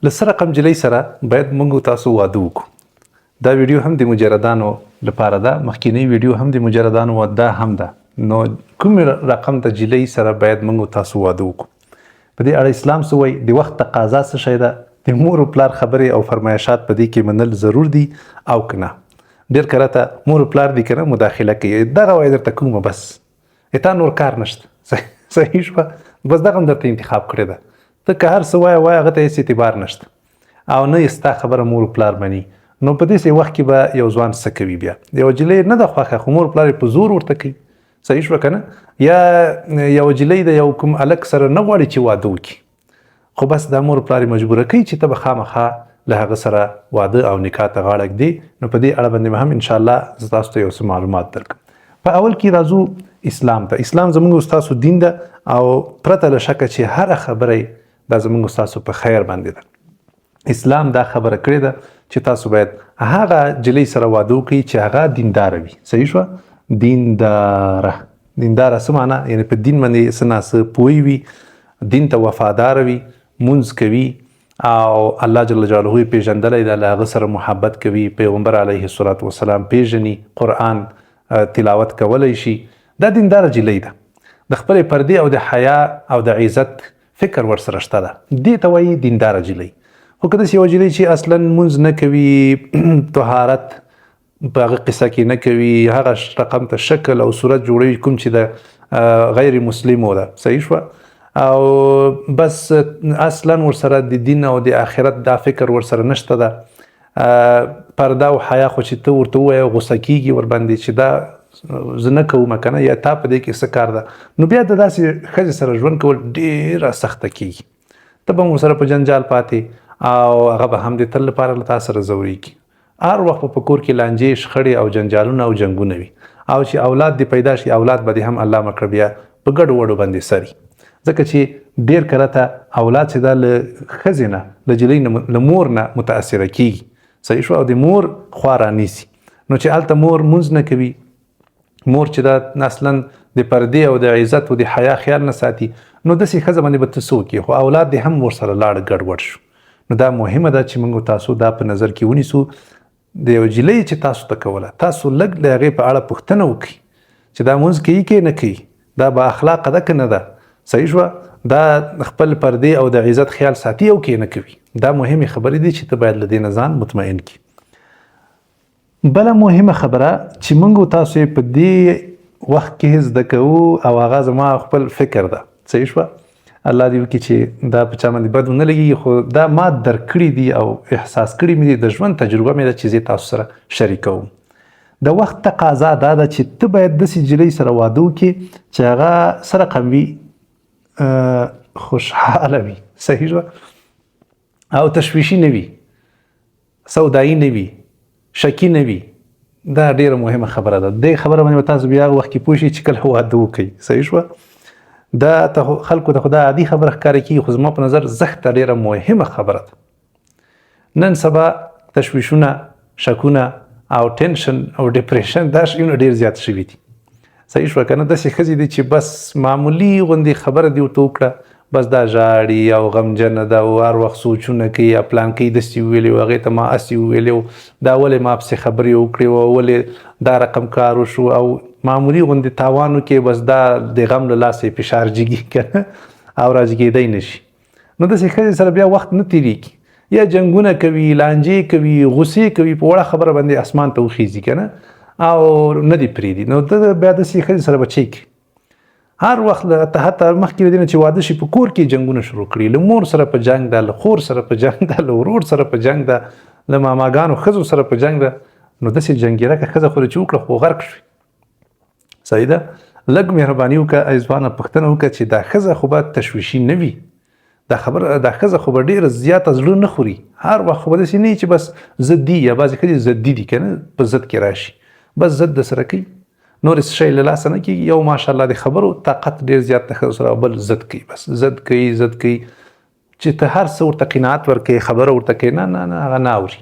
له څه رقم نجلۍ سره باید موږ تاسو واده وکړو. دا ویډیو هم د مجردانو لپاره ده، مخکینی ویډیو هم د مجردانو دا هم ده. نو کوم رقم د نجلۍ سره باید موږ تاسو واده وکړو؟ په دې اړه اسلام څه وایي؟ د وخت تقاضا څه شی ده؟ د مور او پلار خبرې او فرمایشات په دې کې منل ضرور دي او که نه؟ ډېر کله ته مور او پلار دي که نه مداخله کوي، دغه وایي درته کومه بس تا نور کار نشته. صحیح شوه؟ بس دغه هم درته انتخاب کړې ده. ته که هر څه وایه هغه ته هېڅ اعتبار نشته او نه یې ستا خبره مور او پلار مني. نو په داسې وخت کې به یو ځوان څه کوي؟ بیا یوه نجلۍ نه ده خوښه خو مور پلار یې په زور ورته کوي. صحیح شوه که نه؟ یا یوه نجلۍ د یو کوم هلک سره نه غواړي چې واده وکړي، خو بس دا مور پلار یې مجبوره کوي چې ته به خامخا له هغه سره واده او نکاح ته غاړه ږدي. نو په دې اړه باندې هم انشاءالله زه تاسو ته یو څه معلومات درکړم. په اول کې راځو اسلام ته. اسلام زموږ ستاسو دین ده او پرته له شکه چې هره خبره دا زموږ ستاسو په خیر باندې ده. اسلام دا خبره کړې ده چې تاسو باید هغه نجلۍ سره واده وکړئ چې هغه دینداره وي. صحیح شوه؟ دینداره څه معنا؟ یعنې په دین باندې څه ناڅه پوهی وي، دین ته وفاداره وي، مونځ کوي او الله جل جلاله یې پیژندلی ده، له هغه سره محبت کوي، پیغمبر علیه الصلاة والسلام پیژني، قرآن تلاوت کولی شي. دا دینداره نجلۍ ده. د خپلې پردې او د حیا او د عزت فکر ورسره شته ده، دې ته وایي دینداره نجلۍ. خو که داسې یوه نجلۍ چې اصلا مونځ نه کوي، طهارت په هغه قصه کې نه کوي، هغه رقم ته شکل او صورت جوړوي کوم چې د غیر مسلمو ده. صحیح شوه؟ او بس اصلا ورسره د دین او د آخرت دا فکر ورسره نشته ده. پرده او حیا خو چې ته ورته ووایې غوسه کېږي ورباندې چې دا زه نه کوم که نه، یا تا په دې کې څه کار ده. نو بیا د داسې ښځې سره ژوند کول ډېره سخته کېږي. ته به هم ورسره په جنجال پاتې او هغه به هم د تل لپاره له تا سره ځورېږي. هر وخت په کور کې لانجې، شخړې او جنجالونه او جنګونه وي. او چې اولاد دې پیدا شي، اولاد به دې هم الله مکړه بیا په ګډو وډو باندې سري. ځکه چې ډېر کله ته اولاد چې دا له ښځې نه، له نجلۍ نه، له مور نه متاثره کېږي. صحیح شوه؟ او د مور خوا رانیسي. نو چې هلته مور مونځ نه کوي، مور چې دا اصلا د پردې او د عزت او د حیا خیال نه ساتي، نو داسې ښځه باندې به ته څه وکړي؟ خو اولاد دې هم ورسره لاړه ګډوډ شو. نو دا مهمه ده چې موږ تاسو دا په نظر کې ونیسو. د یو نجلۍ چې تاسو ته کوله، تاسو لږ د هغې په اړه پوښتنه وکړئ چې دا مونځ کوي که نه کوي، دا با اخلاقه ده که نه ده. صحیح شوه؟ دا خپل پردې او د عزت خیال ساتي او که نه کوي. دا مهمې خبرې دي چې ته باید له دې نه ځان مطمئن کړي. بله مهمه خبره چې موږ تاسو په دې وخت کې زده کوو او هغه زما خپل فکر ده. صحیح شوه؟ الله دې وکړي چې دا په چا باندې بد ونه لګي، خو دا ما درک کړي دي او احساس کړي مې دي، د ژوند تجربه مې ده چې زه تاسو سره شریکوم. د وخت تقاضا دا ده چې ته باید داسې نجلۍ سره واده وکړي چې هغه څه رقم وي؟ خوشحاله وي. صحیح شوه؟ او تشویشي نه وي، سودایي نه وي، شکی نه وي. دا ډیره مهمه خبره ده. دې خبره باندې به تاسو بیا هغه وخت کې پوه شئ چې کله واده وکړئ. صحیح شوه؟ دا خلکو ته خو دا عادي خبره ښکاره کېږي، خو زما په نظر زښته ډیره مهمه خبره ده. نن سبا تشویشونه، شکونه او ټینشن او ډپریشن دا شیونه ډېر زیات شوي دي. صحیح شوه که نه؟ داسې ښځې دي چې بس معمولي غوندې خبره دې ورته وکړه، بس دا ژاړي او غمجنه ده او هر وخت سوچونه کوي، یا پلانکۍ داسې وویلې و، هغې ته ما هسې وویلې و، دا ولې ما پسې خبرې وکړې وه، ولې دا رقم کار وشو، او معمولي غوندې تاوان وکړي، بس دا د غم له لاسه یې فشار جګي که نه او راجګېدی نه شي. نو داسې ښځې سره بیا وخت نه تېرېږي، یا جنګونه کوي، لانجې کوي، غوسې کوي، په وړه خبره باندې اسمان ته وخیږي که نه او نه دې پرېږدي. نو ته بیا داسې ښځې سره بچی کوي. هر وخت حتی مخکې له دې نه چې واده شي په کور کې جنګونه شروع کړي، له مور سره په جنګ ده، له خور سره په جنګ ده، له ورور سره په جنګ ده، له ماماګانو ښځو سره په جنګ ده. نو داسې جنګېرکه ښځه خو چې وکړه خو غرق شوي. صحیح ده؟ لږ مهرباني وکړه ای ځوانه، پوښتنه وکړه چې دا ښځه خو به تشویشي نه وي، دا ښځه خو به ډېره زیاته زړه نه خوري، هر وخت خو به داسې نه وي چې بس ضدي، یا بعضې ښځې ضدي دي که نه، په ضد کې راشي، بس ضد درسره کوي، نور څه شی له لاسه نه کېږي. یو ماشاءالله د خبرو طاقت ډېر زیات د ښځو سره، بل ضد کوي، بس ضد کوي چې ته هر څه ورته قناعت ورکوې، خبره ورته کوې، نه هغه نه اوري.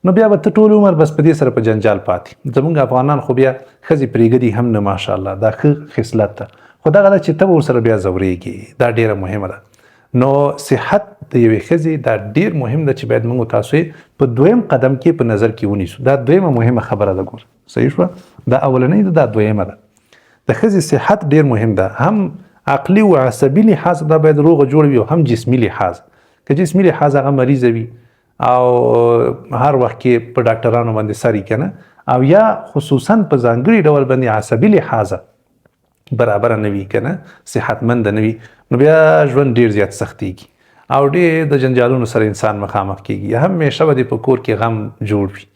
نو بیا به ته ټول عمر بس په دې سره په جنجال پاتې. زموږ افغانان خو بیا ښځې پرېږدي هم نه، ماشاءالله دا ښه خصلت ده، خو دغه ده چې ته به ورسره بیا ځورېږي. دا ډېره مهمه ده. نو صحت د یوې ښځې دا ډېر مهم ده چې باید موږ تاسو یې په دویم قدم کې په نظر کې ونیسو. دا دویمه مهمه خبره ده. ګور صحیح شوه. دا اولنۍ ده، دا دویمه ده. د ښځې صحت ډېر مهم ده، هم عقلي و عصبي لحاظ دا باید روغه جوړ وي او هم جسمي لحاظ. که جسمي لحاظ هغه مریضه وي او هر وخت کې په ډاکټرانو باندې سر یې کنه، او یا خصوصا په ځانګړي ډول باندې عصبي لحاظه برابره نه وي کنه، صحتمند نه وي، نو بیا ژوند ډېر زیات سختېږي او ډېر د جنجالونو سره انسان مخامخ کېږي. همیشه به دې په کور کې غم جوړ وي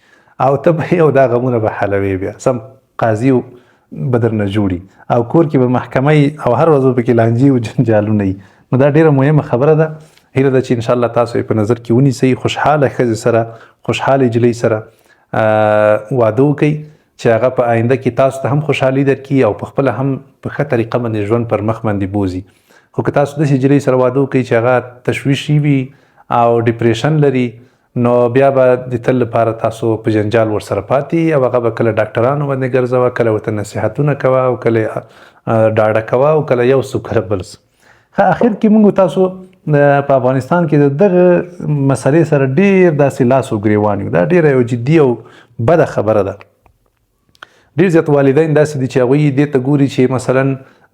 او ته به یې او دا غمونه به حلوي، بیا سم قاضي به درنه جوړي او کور کې به محکمه او هر ورځ به پکې لانجې او جنجالونه وي. نو دا ډېره مهمه خبره ده. هیله ده چې انشاءالله تاسو یې په نظر کې ونیسئ. خوشحاله ښځې سره، خوشحاله نجلۍ سره واده وکئ چې هغه په آینده کې تاسو ته هم خوشحالي درکړي او په خپله هم په ښه طریقه باندې ژوند پر مخ باندې بوځي. خو که تاسو داسې نجلۍ سره واده وکئ چې هغه تشویشي وي او ډپریشن لري، نو بیا به د تل لپاره تاسو په جنجال ورسره پاتې او هغه به کله ډاکټرانو باندې ګرځوه، کله ورته نصیحتونه کوه او کله ډاډه کوه او کله یو څه کله بل څه. ښه اخر کې موږ تاسو په افغانستان کې دغه مسلې سره ډېر داسې لاس و ګریوان یو. دا ډېره یو جدي او بده خبره ده. ډېر زیات والدین داسې دي چې هغوی دې ته ګوري چې مثلا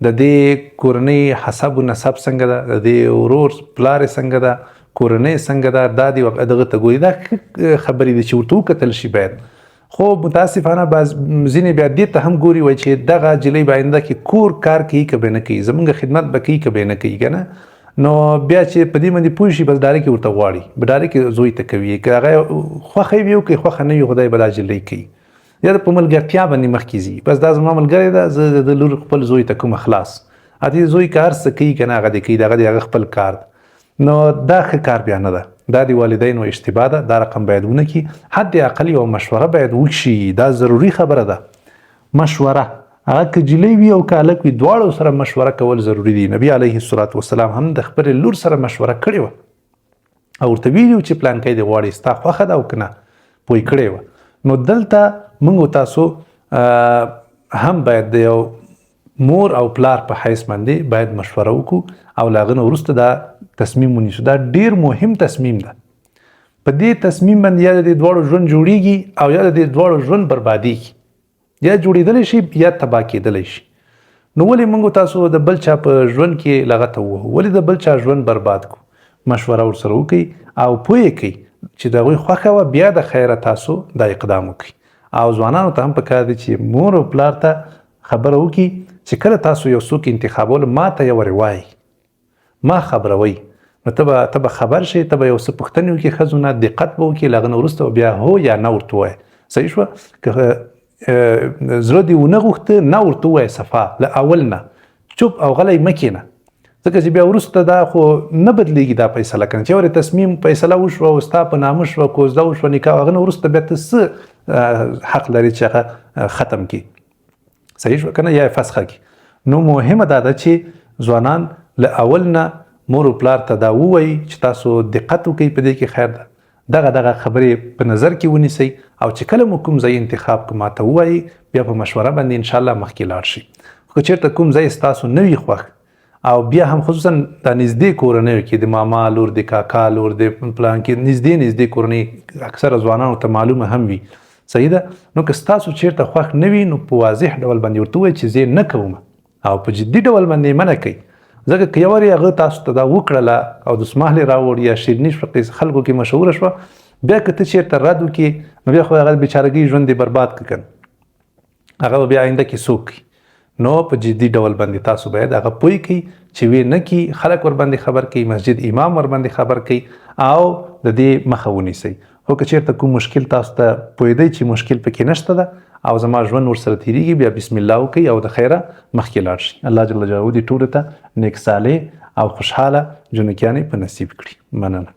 د دې کورنۍ حسب و نسب څنګه ده، د دې ورور پلار څنګه ده، کورنۍ څنګه ده، دا دې دغه ته ګوري. دا خبرې دي چې ورته وکتل شي باید. خو متاسفانه بعض ځینې بیا دې ته هم ګوري وایي چې دغه نجلۍ به آینده کې کور کار کوي که به نه کوي، زموږ خدمت به کوي که به نه کوي که نه. نو بیا چې په دې باندې پوه شي بس ډایرکټ ورته غواړي، به ډایرکټ زوی ته کوي. که هغه خوښه وي او که خوښه نه وي خدای به دا نجلۍ کوي، یا په ملګرتیا باندې مخکې ځي. بس دا زما ملګری ده، زه د لور خپل زوی ته کوم خلاص. دې زوی که هر څه کوي که نه هغه دې کوي، دغه د هغه خپل کار ده. نو دا ښه کار بیا نه ده، دا د والدینو اشتباه ده. دا رقم باید ونه کړي. حد اقل یوه مشوره باید وشي، دا ضروري خبره ده. مشوره هغه که نجلۍ وي او که هلک وي دواړو سره مشوره کول ضروري دي. نبي علیه الصلاة والسلام هم د خپلې لور سره مشوره کړې وه او ورته ویلي وو چې پلانکی دې غواړي، ستا خوښه ده او که نه، پوه یې کړې وه. نو دلته موږ تاسو هم باید د یو مور او پلار په حیث باندې باید مشوره وکړو او له هغه نه وروسته دا تصمیم ونیسو. دا ډېر مهم تصمیم ده. په دې تصمیم باندې یا د دې دواړو ژوند جوړیږي او یا د دې دواړو ژوند بربادیږي، یا جوړېدلی شي یا تباه کېدلی شي. نو ولې موږ تاسو د بل چا په ژوند کې لغته ووهو؟ ولې د بل چا ژوند برباد کړو؟ مشوره ورسره وکړئ او پوه یې کړئ چې د هغوی خوښه وه، بیا د خیره تاسو دا اقدام وکړئ. او ځوانانو ته هم پکار دی چې مور او پلار ته خبره وکړي چې کله تاسو یو څوک انتخابولو ما ته یې ورې وایي، ما خبروئ، نو ته به خبر شئ، ته به یو څه پوښتنې وکړي ښځو نه، دقت به وکړي، له هغه نه وروسته بیا هو یا نه ورته ووایه. صحیح شوه. که زړه دې ونه غوښته نه ورته ووایه، صفا له اول نه چوپ او غلی مه کښېنه، ځکه چې بیا وروسته دا خو نه بدلیږي دا فیصله کنه. چې ورې تصمیم فیصله وشوه او ستا په نامه شوه، کوزده وشوه، نکاح، هغه نه وروسته بیا ته څه حق لري چې هغه ختم کړي؟ صحیح شوه که نه، یا یې فسخه کړي. نو مهمه دا ده چې ځوانان له اول نه مور او پلار ته دا ووایي چې تاسو دقت وکړئ په دې کې خیر ده، دغه خبرې په نظر کې ونیسئ او چې کله مو کوم ځای انتخاب که ماته ووایي بیا په مشوره باندې انشاءالله مخکې لاړ شي. خو که چېرته کوم ځای ستاسو نه وي خوښ او بیا هم خصوصا د نږدې کورنیو کې د ماما لور، د کاکا لور، د پلان کې نږدې کورنۍ اکثره ځوانانو ته معلومه هم وي، صحیح ده. نو که ستاسو چېرته خوښ نه وي نو په واضح ډول باندې ورته ووایئ چې زه نه کوم او په جدي ډول باندې منع کوئ. ځکه که یو وارې هغه تاسو ته دا وکړله او دستمال یې راوړ یا شیریني شوه خلکو کې مشهوره شوه، بیا که ته چېرته رد وکړې نو بیا خو هغه بېچارګۍ ژوند یې برباد کړه کنه، هغه به بیا آینده کې څوک کوي. نو په جدي ډول باندې تاسو باید هغه پوه کړئ چې وی نه کړي، خلک ورباندې خبر کړي، مسجد امام ورباندې خبر کړي او د دې مخه ونیسئ. خو که چېرته کوم مشکل تاسو ته پوهېدئ چې مشکل پکې نشته ده او زما ژوند ورسره تېرېږي، بیا بسم الله وکړئ او د خیره مخکې لاړ شئ. الله جل جلاله دې ټولو ته نیک صالح او خوشحاله جنکیانې په نصیب کړي. مننه.